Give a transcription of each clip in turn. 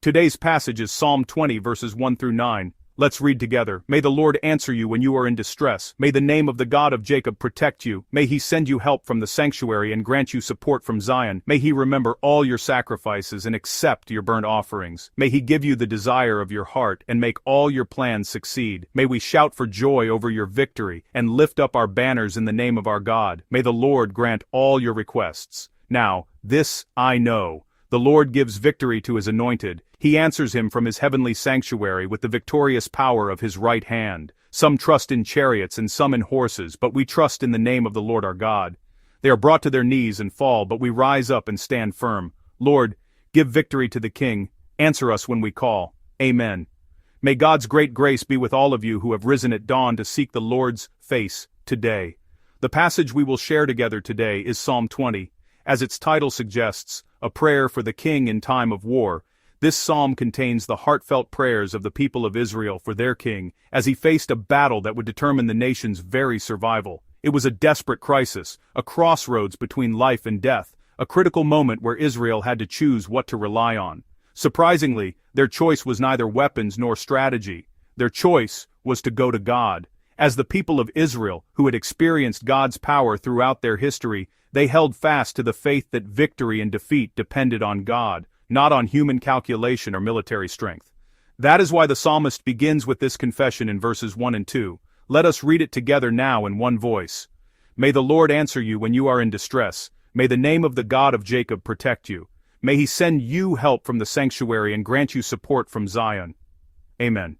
Today's passage is Psalm 20 verses 1 through 9. Let's read together. May the Lord answer you when you are in distress. May the name of the God of Jacob protect you. May he send you help from the sanctuary and grant you support from Zion. May he remember all your sacrifices and accept your burnt offerings. May he give you the desire of your heart and make all your plans succeed. May we shout for joy over your victory and lift up our banners in the name of our God. May the Lord grant all your requests. Now, this I know. The Lord gives victory to his anointed. He answers him from his heavenly sanctuary with the victorious power of his right hand. Some trust in chariots and some in horses, but we trust in the name of the Lord our God. They are brought to their knees and fall, but we rise up and stand firm. Lord, give victory to the King. Answer us when we call. Amen. May God's great grace be with all of you who have risen at dawn to seek the Lord's face today. The passage we will share together today is Psalm 20. As its title suggests, a prayer for the king in time of war. This psalm contains the heartfelt prayers of the people of Israel for their king, as he faced a battle that would determine the nation's very survival. It was a desperate crisis, a crossroads between life and death, a critical moment where Israel had to choose what to rely on. Surprisingly, their choice was neither weapons nor strategy. Their choice was to go to God. As the people of Israel, who had experienced God's power throughout their history, they held fast to the faith that victory and defeat depended on God, not on human calculation or military strength. That is why the psalmist begins with this confession in verses 1 and 2. Let us read it together now in one voice. May the Lord answer you when you are in distress. May the name of the God of Jacob protect you. May he send you help from the sanctuary and grant you support from Zion. Amen.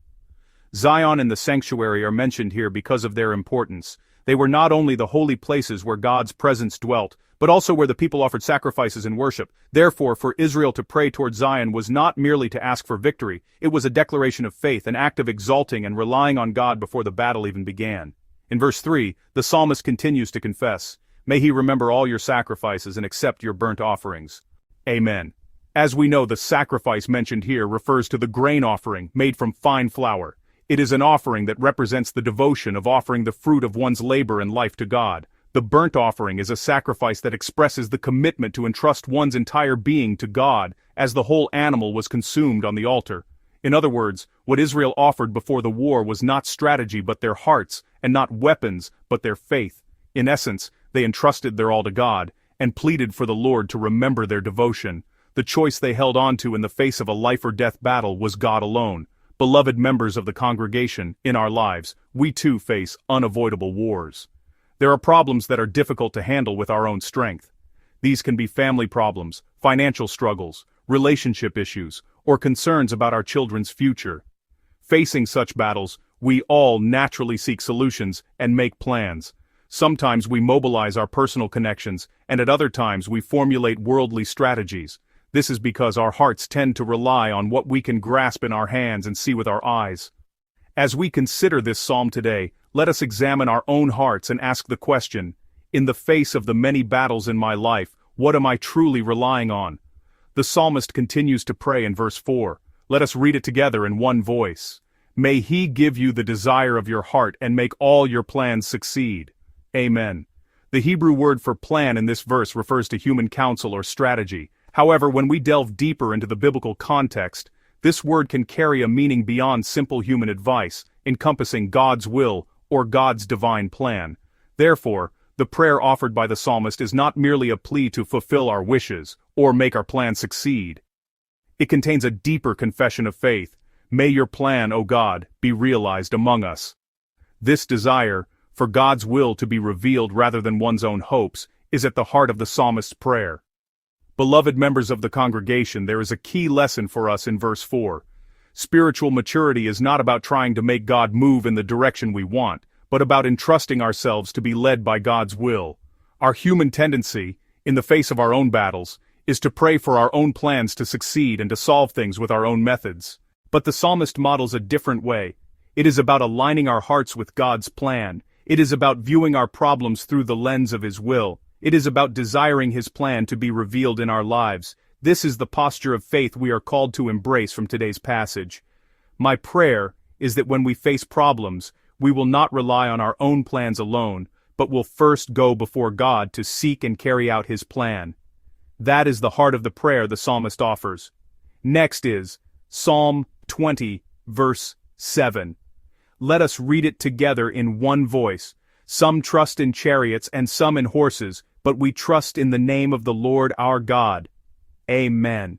Zion and the sanctuary are mentioned here because of their importance. They were not only the holy places where God's presence dwelt, but also where the people offered sacrifices and worship. Therefore, for Israel to pray toward Zion was not merely to ask for victory, it was a declaration of faith, an act of exalting and relying on God before the battle even began. In verse 3, the psalmist continues to confess, "May he remember all your sacrifices and accept your burnt offerings." Amen. As we know, the sacrifice mentioned here refers to the grain offering made from fine flour. It is an offering that represents the devotion of offering the fruit of one's labor and life to God. The burnt offering is a sacrifice that expresses the commitment to entrust one's entire being to God, as the whole animal was consumed on the altar. In other words, what Israel offered before the war was not strategy but their hearts, and not weapons but their faith. In essence, they entrusted their all to God, and pleaded for the Lord to remember their devotion. The choice they held on to in the face of a life-or-death battle was God alone. Beloved members of the congregation, in our lives, we too face unavoidable wars. There are problems that are difficult to handle with our own strength. These can be family problems, financial struggles, relationship issues, or concerns about our children's future. Facing such battles, we all naturally seek solutions and make plans. Sometimes we mobilize our personal connections, and at other times we formulate worldly strategies. This is because our hearts tend to rely on what we can grasp in our hands and see with our eyes. As we consider this psalm today, let us examine our own hearts and ask the question, in the face of the many battles in my life, what am I truly relying on? The psalmist continues to pray in verse 4. Let us read it together in one voice. May he give you the desire of your heart and make all your plans succeed. Amen. The Hebrew word for plan in this verse refers to human counsel or strategy. However, when we delve deeper into the biblical context, this word can carry a meaning beyond simple human advice, encompassing God's will or God's divine plan. Therefore, the prayer offered by the psalmist is not merely a plea to fulfill our wishes or make our plan succeed. It contains a deeper confession of faith. May your plan, O God, be realized among us. This desire, for God's will to be revealed rather than one's own hopes, is at the heart of the psalmist's prayer. Beloved members of the congregation, there is a key lesson for us in verse 4. Spiritual maturity is not about trying to make God move in the direction we want, but about entrusting ourselves to be led by God's will. Our human tendency, in the face of our own battles, is to pray for our own plans to succeed and to solve things with our own methods. But the psalmist models a different way. It is about aligning our hearts with God's plan. It is about viewing our problems through the lens of His will. It is about desiring His plan to be revealed in our lives. This is the posture of faith we are called to embrace from today's passage. My prayer is that when we face problems, we will not rely on our own plans alone, but will first go before God to seek and carry out His plan. That is the heart of the prayer the psalmist offers. Next is, Psalm 20, verse 7. Let us read it together in one voice. Some trust in chariots and some in horses, but we trust in the name of the Lord our God. Amen.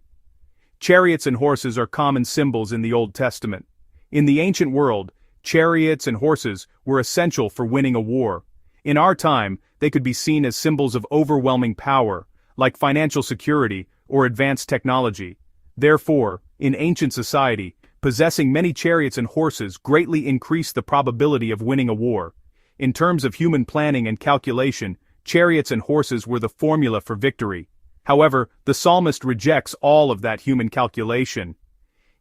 Chariots and horses are common symbols in the Old Testament. In the ancient world, chariots and horses were essential for winning a war. In our time, they could be seen as symbols of overwhelming power, like financial security or advanced technology. Therefore, in ancient society, possessing many chariots and horses greatly increased the probability of winning a war. In terms of human planning and calculation, chariots and horses were the formula for victory. However, the psalmist rejects all of that human calculation.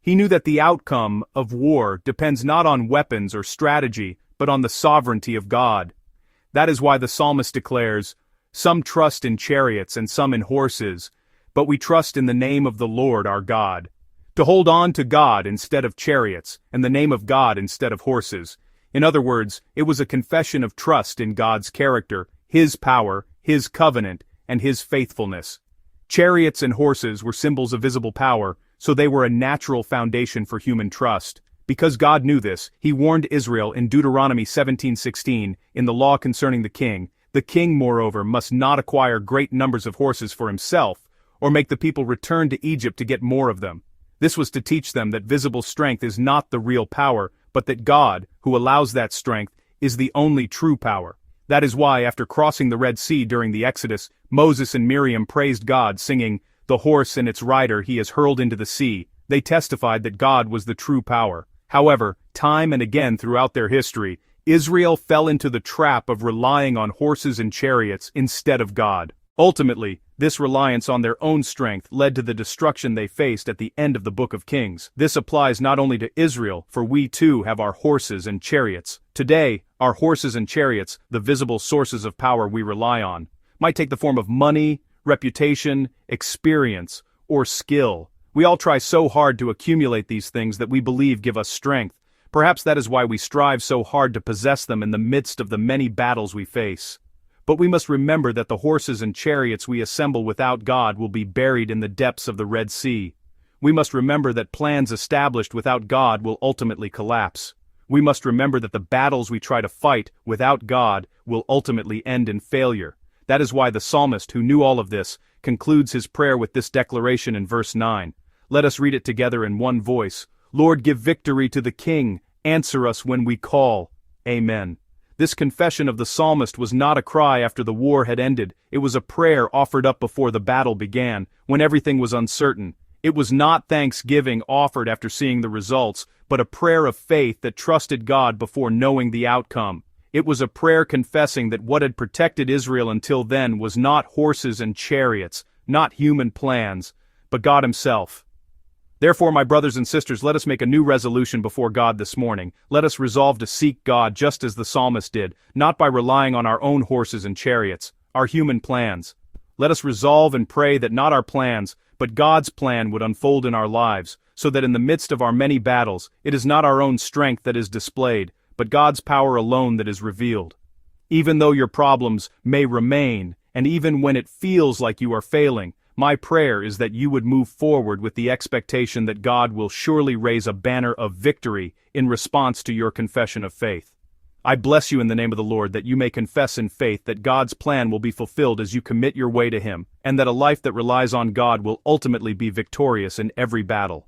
He knew that the outcome of war depends not on weapons or strategy, but on the sovereignty of God. That is why the psalmist declares, "Some trust in chariots and some in horses, but we trust in the name of the Lord our God." To hold on to God instead of chariots, and the name of God instead of horses. In other words, it was a confession of trust in God's character, His power, His covenant, and His faithfulness. Chariots and horses were symbols of visible power, so they were a natural foundation for human trust. Because God knew this, He warned Israel in Deuteronomy 17:16, in the law concerning the king, moreover, must not acquire great numbers of horses for himself, or make the people return to Egypt to get more of them. This was to teach them that visible strength is not the real power, but that God, who allows that strength, is the only true power. That is why, after crossing the Red Sea during the Exodus, Moses and Miriam praised God, singing, "The horse and its rider He has hurled into the sea." They testified that God was the true power. However, time and again throughout their history, Israel fell into the trap of relying on horses and chariots instead of God. Ultimately, this reliance on their own strength led to the destruction they faced at the end of the Book of Kings. This applies not only to Israel, for we too have our horses and chariots. Today, our horses and chariots, the visible sources of power we rely on, might take the form of money, reputation, experience, or skill. We all try so hard to accumulate these things that we believe give us strength. Perhaps that is why we strive so hard to possess them in the midst of the many battles we face. But we must remember that the horses and chariots we assemble without God will be buried in the depths of the Red Sea. We must remember that plans established without God will ultimately collapse. We must remember that the battles we try to fight without God will ultimately end in failure. That is why the psalmist, who knew all of this, concludes his prayer with this declaration in verse 9. Let us read it together in one voice. "Lord, give victory to the King. Answer us when we call. Amen." This confession of the psalmist was not a cry after the war had ended. It was a prayer offered up before the battle began, when everything was uncertain. It was not thanksgiving offered after seeing the results, but a prayer of faith that trusted God before knowing the outcome. It was a prayer confessing that what had protected Israel until then was not horses and chariots, not human plans, but God Himself. Therefore, my brothers and sisters, let us make a new resolution before God this morning. Let us resolve to seek God just as the psalmist did, not by relying on our own horses and chariots, our human plans. Let us resolve and pray that not our plans, but God's plan would unfold in our lives, so that in the midst of our many battles, it is not our own strength that is displayed, but God's power alone that is revealed. Even though your problems may remain, and even when it feels like you are failing, my prayer is that you would move forward with the expectation that God will surely raise a banner of victory in response to your confession of faith. I bless you in the name of the Lord that you may confess in faith that God's plan will be fulfilled as you commit your way to Him, and that a life that relies on God will ultimately be victorious in every battle.